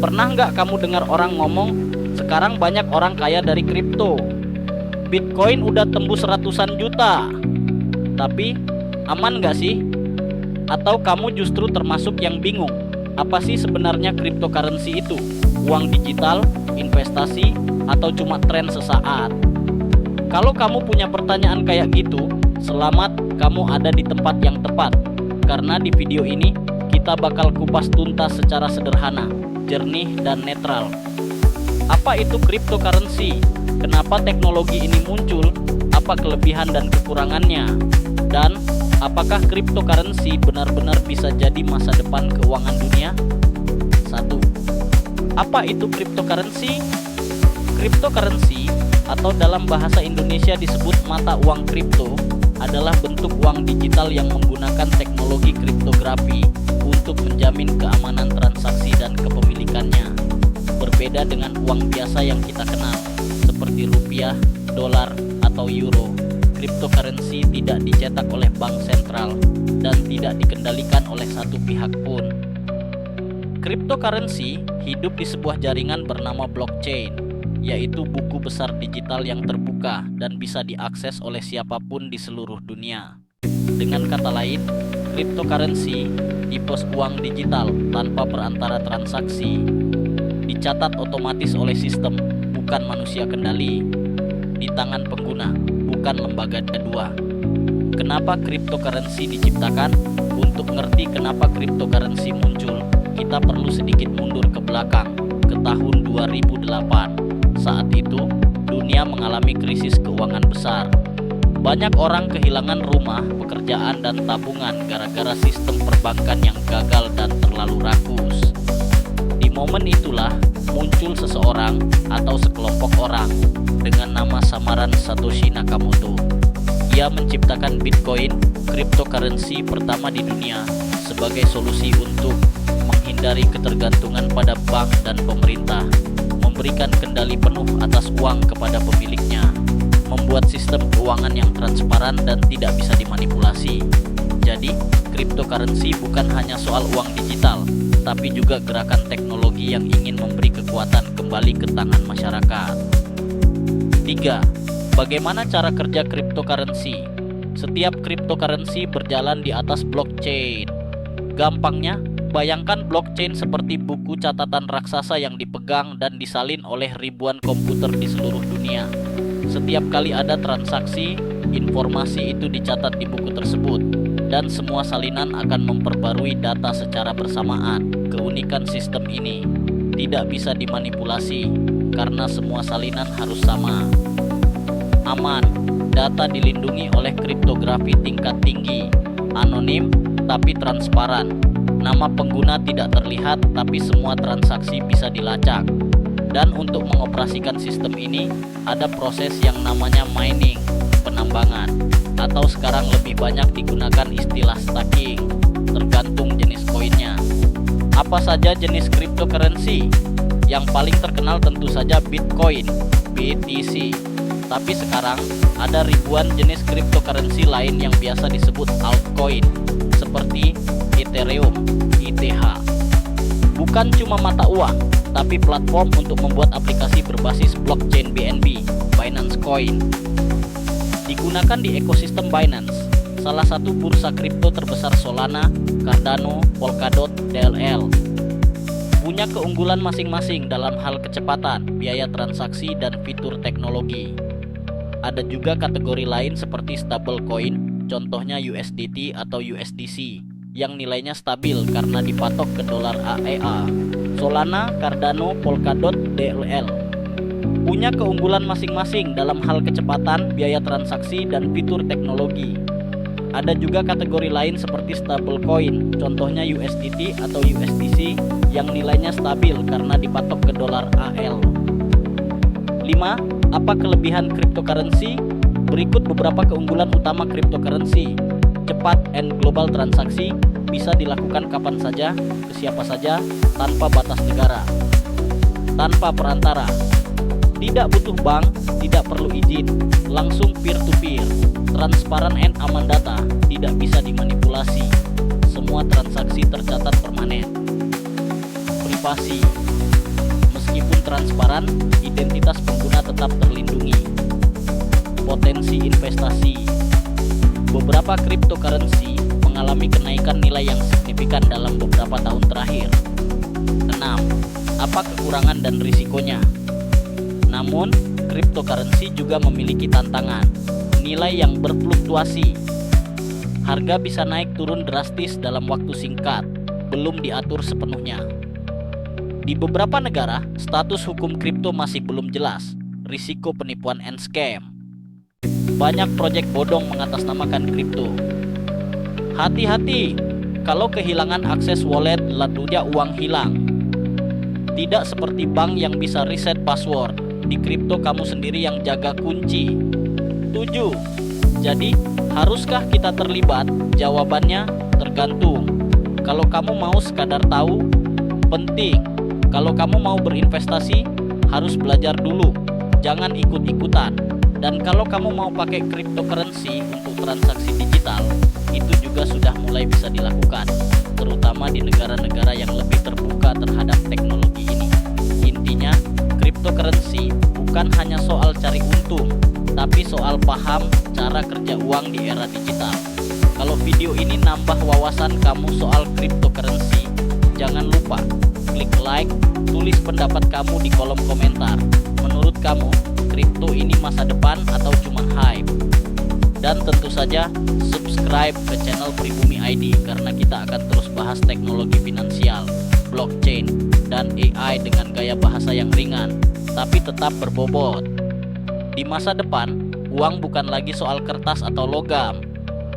Pernah nggak kamu dengar orang ngomong, sekarang banyak orang kaya dari kripto? Bitcoin udah tembus ratusan juta. Tapi, aman nggak sih? Atau kamu justru termasuk yang bingung? Apa sih sebenarnya cryptocurrency itu? Uang digital, investasi, atau cuma tren sesaat? Kalau kamu punya pertanyaan kayak gitu, selamat, kamu ada di tempat yang tepat. Karena di video ini, kita bakal kupas tuntas secara sederhana, jernih, dan netral. Apa itu cryptocurrency? Kenapa teknologi ini muncul? Apa kelebihan dan kekurangannya? Dan apakah cryptocurrency benar-benar bisa jadi masa depan keuangan dunia? 1. Apa itu cryptocurrency? Cryptocurrency, atau dalam bahasa Indonesia disebut mata uang kripto, adalah bentuk uang digital yang menggunakan teknologi kriptografi untuk menjamin keamanan transaksi dan kepemilikannya. Berbeda dengan uang biasa yang kita kenal, seperti rupiah, dolar, atau euro, cryptocurrency tidak dicetak oleh bank sentral dan tidak dikendalikan oleh satu pihak pun. Cryptocurrency hidup di sebuah jaringan bernama blockchain, yaitu buku besar digital yang terbuka dan bisa diakses oleh siapapun di seluruh dunia. Dengan kata lain, cryptocurrency tipe uang digital tanpa perantara transaksi, dicatat otomatis oleh sistem, bukan manusia kendali, di tangan pengguna, bukan lembaga kedua. Kenapa cryptocurrency diciptakan? Untuk ngerti kenapa cryptocurrency muncul, kita perlu sedikit mundur ke belakang, ke tahun 2008. Saat itu, dunia mengalami krisis keuangan besar. Banyak orang kehilangan rumah, pekerjaan, dan tabungan gara-gara sistem perbankan yang gagal dan terlalu rakus. Di momen itulah muncul seseorang atau sekelompok orang dengan nama samaran Satoshi Nakamoto. Ia menciptakan Bitcoin, cryptocurrency pertama di dunia, sebagai solusi untuk menghindari ketergantungan pada bank dan pemerintah, memberikan kendali penuh atas uang kepada pemiliknya, membuat sistem keuangan yang transparan dan tidak bisa dimanipulasi. Jadi, cryptocurrency bukan hanya soal uang digital, tapi juga gerakan teknologi yang ingin memberi kekuatan kembali ke tangan masyarakat. 3. Bagaimana cara kerja cryptocurrency? Setiap cryptocurrency berjalan di atas blockchain. Gampangnya, bayangkan blockchain seperti buku catatan raksasa yang dipegang dan disalin oleh ribuan komputer di seluruh dunia. Setiap kali ada transaksi, informasi itu dicatat di buku tersebut, dan semua salinan akan memperbarui data secara bersamaan. Keunikan sistem ini tidak bisa dimanipulasi karena semua salinan harus sama. Aman, data dilindungi oleh kriptografi tingkat tinggi, anonim tapi transparan. Nama pengguna tidak terlihat, tapi semua transaksi bisa dilacak. Dan untuk mengoperasikan sistem ini, ada proses yang namanya mining, penambangan, atau sekarang lebih banyak digunakan istilah staking, tergantung jenis koinnya. Apa saja jenis cryptocurrency? Yang paling terkenal tentu saja Bitcoin, BTC. Tapi sekarang ada ribuan jenis cryptocurrency lain yang biasa disebut altcoin, seperti Ethereum, ETH. Bukan cuma mata uang, tapi platform untuk membuat aplikasi berbasis blockchain BNB, Binance Coin. Digunakan di ekosistem Binance, salah satu bursa kripto terbesar. Solana, Cardano, Polkadot, DLL. Punya keunggulan masing-masing dalam hal kecepatan, biaya transaksi, dan fitur teknologi. Ada juga kategori lain seperti stablecoin, contohnya USDT atau USDC, yang nilainya stabil karena dipatok ke dolar AEA. Solana, Cardano, Polkadot, DLL punya keunggulan masing-masing dalam hal kecepatan, biaya transaksi, dan fitur teknologi. Ada juga kategori lain seperti stablecoin, contohnya USDT atau USDC, yang nilainya stabil karena dipatok ke dolar AL. 5. Apa kelebihan cryptocurrency? Berikut beberapa keunggulan utama cryptocurrency. Cepat and global transaksi, bisa dilakukan kapan saja, ke siapa saja, tanpa batas negara. Tanpa perantara, tidak butuh bank, tidak perlu izin, langsung peer-to-peer. Transparan and aman data, tidak bisa dimanipulasi. Semua transaksi tercatat permanen. Privasi, Meskipun transparan, identitas pengguna tetap terlindungi. Potensi investasi. Beberapa cryptocurrency mengalami kenaikan nilai yang signifikan dalam beberapa tahun terakhir. 6. Apa kekurangan dan risikonya? Namun, cryptocurrency juga memiliki tantangan. Nilai yang berfluktuasi. Harga bisa naik turun drastis dalam waktu singkat, belum diatur sepenuhnya. Di beberapa negara, status hukum kripto masih belum jelas. Risiko penipuan and scam. Banyak proyek bodong mengatasnamakan kripto. Hati-hati, kalau kehilangan akses wallet lalunya uang hilang. Tidak seperti bank yang bisa reset password, di kripto kamu sendiri yang jaga kunci. 7. Jadi, haruskah kita terlibat? Jawabannya tergantung. Kalau kamu mau sekadar tahu, penting. Kalau kamu mau berinvestasi, harus belajar dulu. Jangan ikut-ikutan. Dan kalau kamu mau pakai cryptocurrency untuk transaksi digital, itu juga sudah mulai bisa dilakukan, terutama di negara-negara yang lebih terbuka terhadap teknologi ini. Intinya, cryptocurrency bukan hanya soal cari untung, tapi soal paham cara kerja uang di era digital. Kalau video ini nambah wawasan kamu soal cryptocurrency, jangan lupa klik like, tulis pendapat kamu di kolom komentar. Menurut kamu, kripto ini masa depan atau cuma hype? Dan tentu saja subscribe ke channel Pribumi ID karena kita akan terus bahas teknologi finansial, blockchain, dan AI dengan gaya bahasa yang ringan, tapi tetap berbobot. Di masa depan, uang bukan lagi soal kertas atau logam.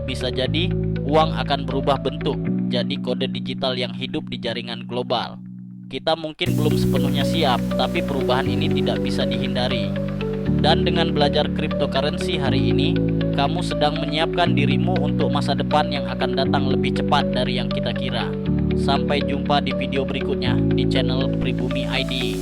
Bisa jadi, uang akan berubah bentuk, jadi kode digital yang hidup di jaringan global. Kita mungkin belum sepenuhnya siap, tapi perubahan ini tidak bisa dihindari. Dan dengan belajar cryptocurrency hari ini, kamu sedang menyiapkan dirimu untuk masa depan yang akan datang lebih cepat dari yang kita kira. Sampai jumpa di video berikutnya di channel Pribumi ID.